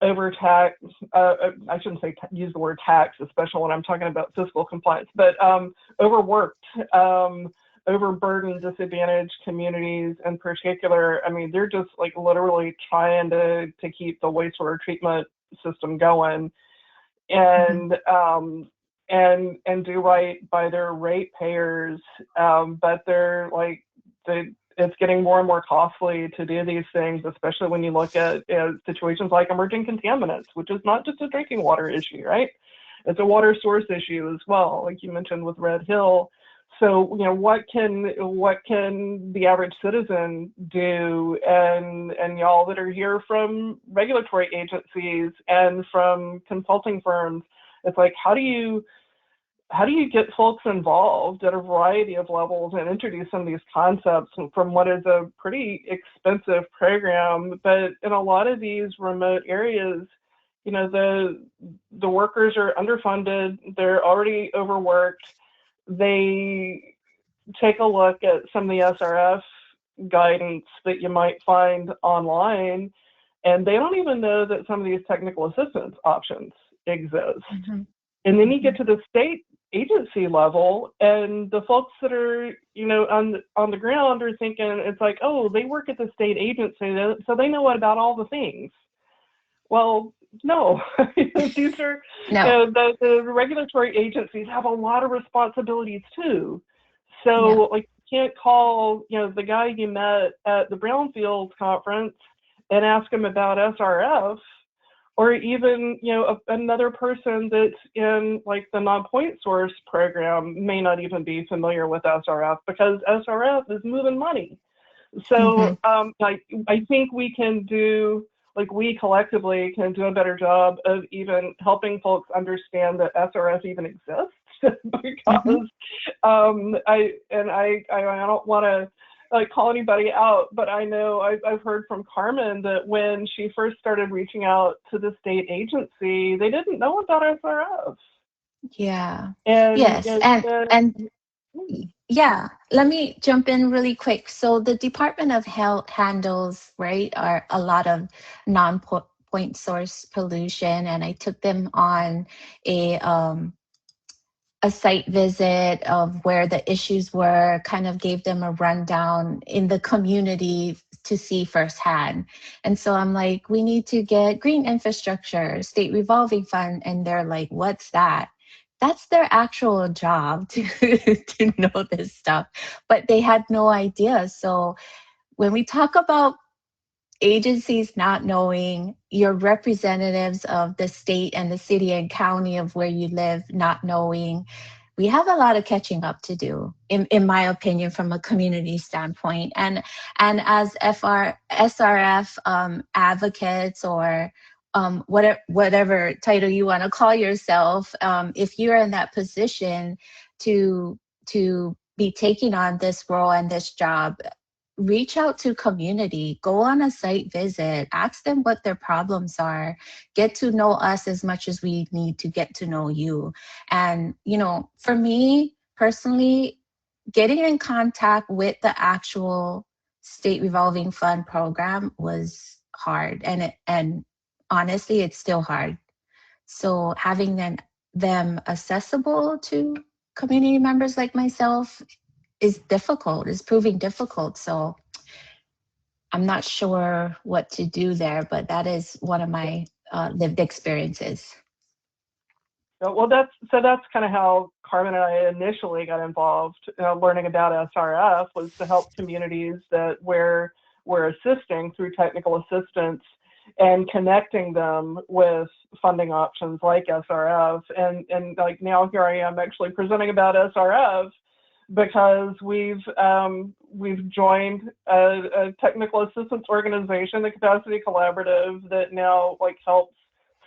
Speaker 2: overtax. I shouldn't say use the word tax, especially when I'm talking about fiscal compliance, but overworked, overburdened, disadvantaged communities in particular. I mean, they're just like literally trying to keep the wastewater treatment system going, and and do right by their ratepayers, but they're like it's getting more and more costly to do these things, especially when you look at situations like emerging contaminants, which is not just a drinking water issue, right? It's a water source issue as well, like you mentioned with Red Hill. So, what can the average citizen do? And y'all that are here from regulatory agencies and from consulting firms, it's like, how do you get folks involved at a variety of levels and introduce some of these concepts from what is a pretty expensive program? But in a lot of these remote areas, the workers are underfunded, they're already overworked. They take a look at some of the SRF guidance that you might find online, and they don't even know that some of these technical assistance options exist. And then you get to the state agency level, and the folks that are, on the ground are thinking, it's like, oh, they work at the state agency, so they know about all the things. Well, no, these are, the regulatory agencies have a lot of responsibilities too. So like, you can't call, the guy you met at the Brownfields conference and ask him about SRF, or even, another person that's in like the non-point source program may not even be familiar with SRF, because SRF is moving money. So I think we can do, like, we collectively can do a better job of even helping folks understand that SRF even exists, because I don't want to call anybody out, but I know I've heard from Carmen that when she first started reaching out to the state agency, they didn't know about SRF.
Speaker 3: Yeah.
Speaker 2: And
Speaker 3: yes. And yeah, let me jump in really quick. So the Department of Health handles, are a lot of non-point source pollution, and I took them on a site visit of where the issues were, kind of gave them a rundown in the community to see firsthand. And so I'm like, we need to get green infrastructure, State Revolving Fund. And they're like, what's that? That's their actual job to know this stuff, but they had no idea. So when we talk about agencies not knowing, your representatives of the state and the city and county of where you live not knowing, we have a lot of catching up to do, in my opinion, from a community standpoint. And as SRF advocates or whatever title you want to call yourself, if you're in that position to be taking on this role and this job, reach out to community, go on a site visit, ask them what their problems are, get to know us as much as we need to get to know you. And, you know, for me personally, getting in contact with the actual State Revolving Fund program was hard. And honestly, it's still hard. So having them accessible to community members like myself is difficult, is proving difficult. So I'm not sure what to do there, but that is one of my lived experiences.
Speaker 2: Well, that's kind of how Carmen and I initially got involved. Learning about SRF was to help communities that we're assisting through technical assistance and connecting them with funding options like SRF. And like now here I am actually presenting about SRF because we've joined a technical assistance organization, the Capacity Collaborative, that now like helps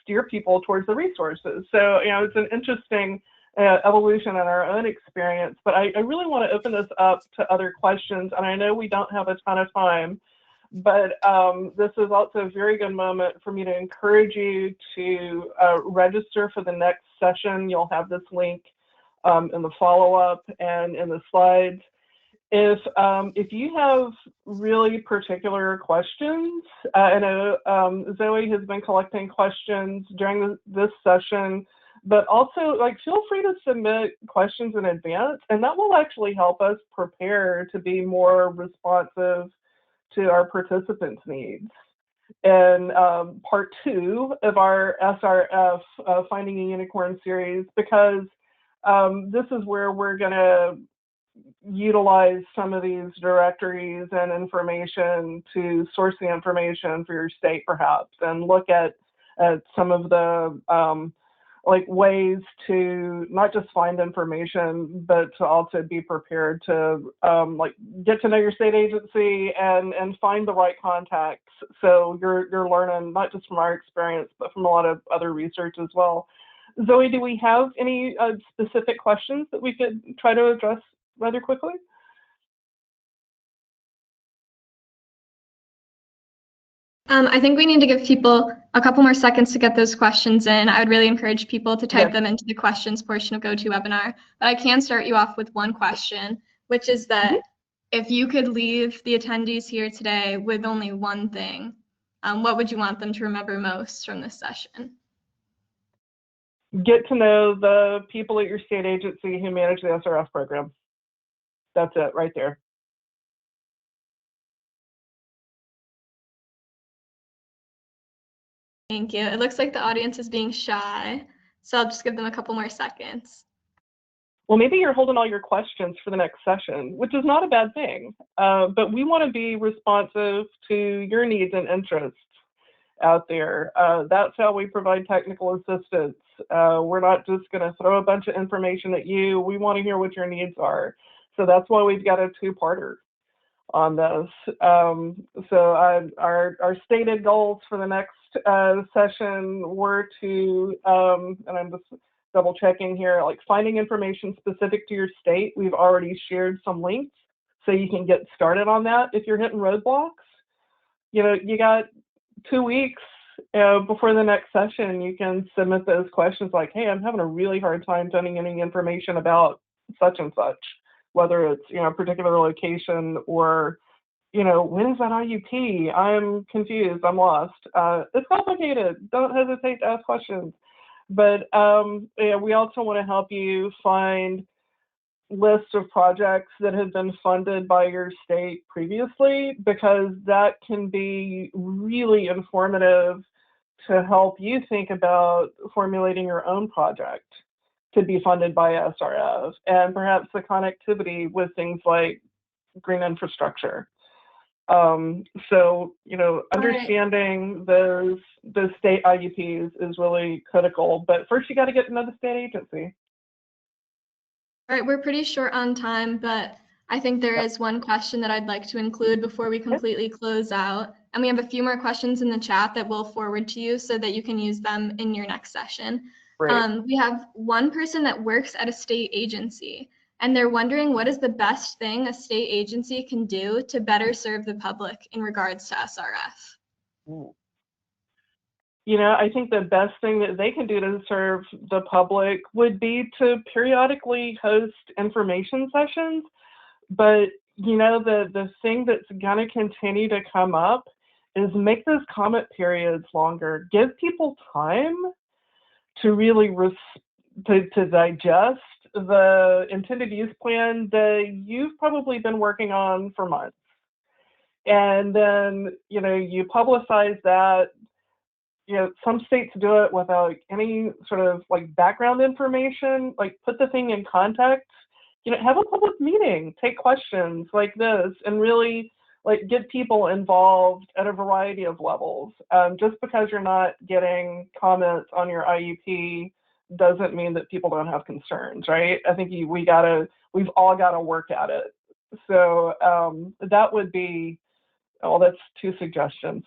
Speaker 2: steer people towards the resources. So, you know, it's an interesting evolution in our own experience, but I really want to open this up to other questions. And I know we don't have a ton of time, but this is also a very good moment for me to encourage you to register for the next session. You'll have this link in the follow-up and in the slides. If you have really particular questions, I know Zoe has been collecting questions during this session, but also like feel free to submit questions in advance, and that will actually help us prepare to be more responsive to our participants' needs. And part 2 of our SRF Finding a Unicorn series, because this is where we're going to utilize some of these directories and information to source the information for your state, perhaps, and look at some of the like ways to not just find information, but to also be prepared to like get to know your state agency and find the right contacts. So you're learning not just from our experience, but from a lot of other research as well. Zoe, do we have any specific questions that we could try to address rather quickly?
Speaker 1: I think we need to give people a couple more seconds to get those questions in. I would really encourage people to type them into the questions portion of GoToWebinar. But I can start you off with one question, which is that if you could leave the attendees here today with only one thing, what would you want them to remember most from this session?
Speaker 2: Get to know the people at your state agency who manage the SRF program. That's it right there.
Speaker 1: Thank you. It looks like the audience is being shy, so I'll just give them a couple more seconds.
Speaker 2: Well, maybe you're holding all your questions for the next session, which is not a bad thing, but we want to be responsive to your needs and interests out there. That's how we provide technical assistance. We're not just going to throw a bunch of information at you. We want to hear what your needs are. So that's why we've got a 2-parter on this. So our stated goals for the next session were to, and I'm just double checking here, like finding information specific to your state. We've already shared some links so you can get started on that. If you're hitting roadblocks, you know, you got 2 weeks before the next session, you can submit those questions like, hey, I'm having a really hard time finding any information about such and such, whether it's, you know, a particular location or, you know, when is that IUP? I'm confused, I'm lost. It's complicated. Don't hesitate to ask questions. But yeah, we also want to help you find lists of projects that have been funded by your state previously, because that can be really informative to help you think about formulating your own project to be funded by SRF, and perhaps the connectivity with things like green infrastructure. So, you know, understanding those state IUPs is really critical, but first you got to get to know the state agency.
Speaker 1: All right, we're pretty short on time, but I think there is one question that I'd like to include before we completely close out. And we have a few more questions in the chat that we'll forward to you so that you can use them in your next session.
Speaker 2: Right.
Speaker 1: We have one person that works at a state agency, and they're wondering what is the best thing a state agency can do to better serve the public in regards to SRF?
Speaker 2: You know, I think the best thing that they can do to serve the public would be to periodically host information sessions. But, you know, the thing that's going to continue to come up is make those comment periods longer. Give people time to really to digest the intended use plan that you've probably been working on for months. And then, you know, you publicize that. You know, some states do it without any sort of like background information, like put the thing in context, you know, have a public meeting, take questions like this, and really like get people involved at a variety of levels. Just because you're not getting comments on your IEP doesn't mean that people don't have concerns, right? I think we've all gotta work at it. So that would be, oh, that's 2 suggestions.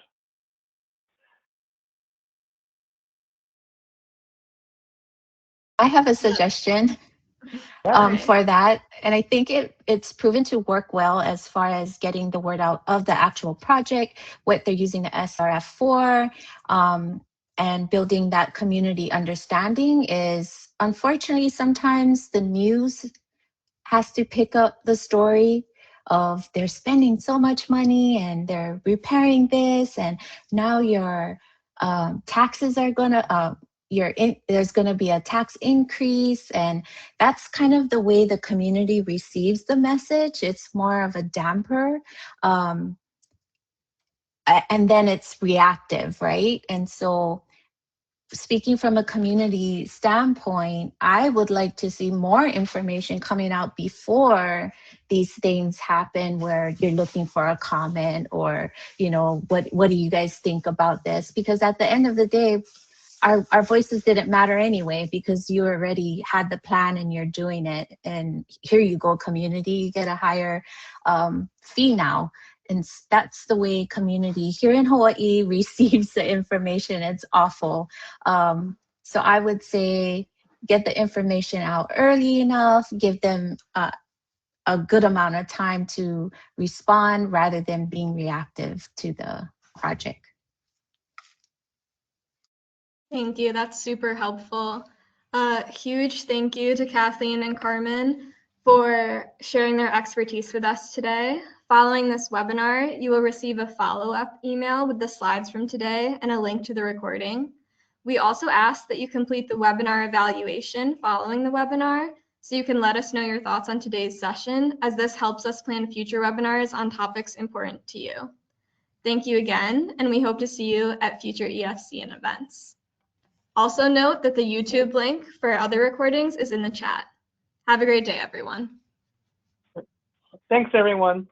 Speaker 3: I have a suggestion for that. And I think it's proven to work well as far as getting the word out of the actual project, what they're using the SRF for, and building that community understanding is, unfortunately, sometimes the news has to pick up the story of they're spending so much money and they're repairing this, and now your taxes are gonna there's going to be a tax increase, and that's kind of the way the community receives the message. It's more of a damper, and then it's reactive, right? And so speaking from a community standpoint, I would like to see more information coming out before these things happen, where you're looking for a comment or, you know, what do you guys think about this? Because at the end of the day, our voices didn't matter anyway, because you already had the plan and you're doing it. And here you go, community, you get a higher fee now. And that's the way community here in Hawaii receives the information. It's awful. So I would say get the information out early enough, give them a good amount of time to respond rather than being reactive to the project.
Speaker 1: Thank you. That's super helpful. Huge thank you to Kathleen and Carmen for sharing their expertise with us today. Following this webinar, you will receive a follow-up email with the slides from today and a link to the recording. We also ask that you complete the webinar evaluation following the webinar, so you can let us know your thoughts on today's session, as this helps us plan future webinars on topics important to you. Thank you again, and we hope to see you at future EFCN events. Also note that the YouTube link for other recordings is in the chat. Have a great day, everyone.
Speaker 2: Thanks, everyone.